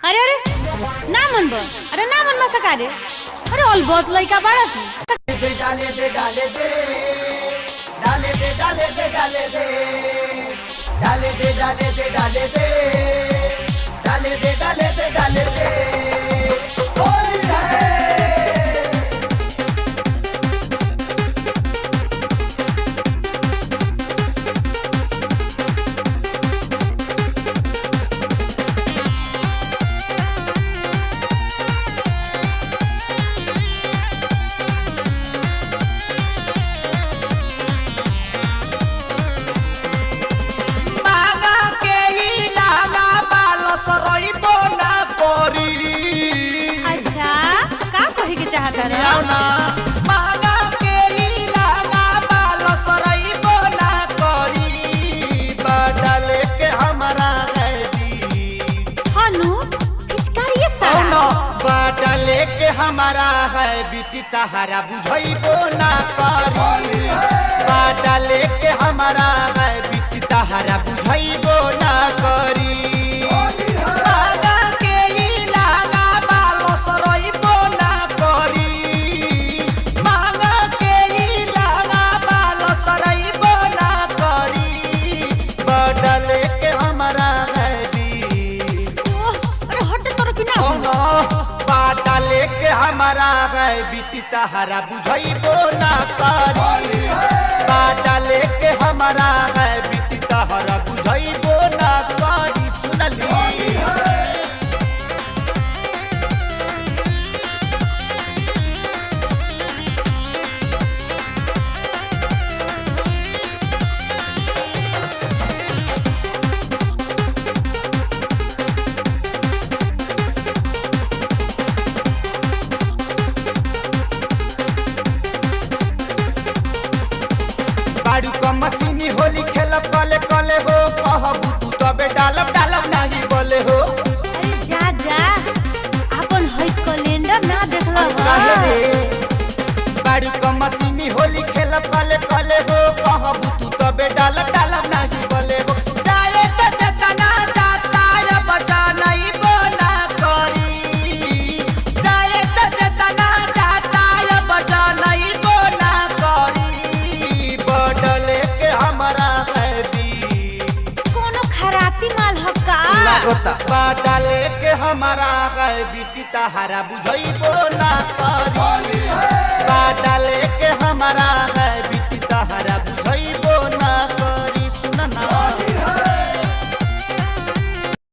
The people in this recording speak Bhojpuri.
अरे अरे ना मन बा अरे ना मन मसा का रे अरे ऑल बहुत लइका बाड़ा सी डाले दे डाले दे डाले दे डाले दे डाले दे डाले दे डाले दे डाले दे डाले दे डाले दे डाले दे होली है हमारा है बिटी तहारा बुझाइबो ना करी बाटा लेके हमारा है बिटी तहारा बुझाइबो ना करी बाटा के ई लागा बालो सरइबो ना करी मांगा के ई लागा बालो सरइबो ना करी बाटा लेके हमारा है बी अरे हट तोर कि ना बाटा लेके हमारा गए बिटी तहारा बुझाइबो ना करी बाटा लेके हमारा गए बिटी तहारा बुझाइबो ना करी सुनली बाड़ू का मशीनी होली खेलब कले कले हो कहबू तू तबे डालब डालब नहीं बोले हो अरे जा जा अपन हई कैलेंडर ना देखला बाड़ू का मशीनी होली खेलब कले कले हो कहबू तू तबे डालब डालब नहीं बोले हो जाए त जतना जाता या बचा नहीं बोला करी जाए त जतना जाता या बचा नहीं बोला करी बदले के हमारा है बी कोनो खराती माल हक्का बाटा लेके हमारा है बिटी तहारा बुझाइबो ना करी बाटा लेके हमारा है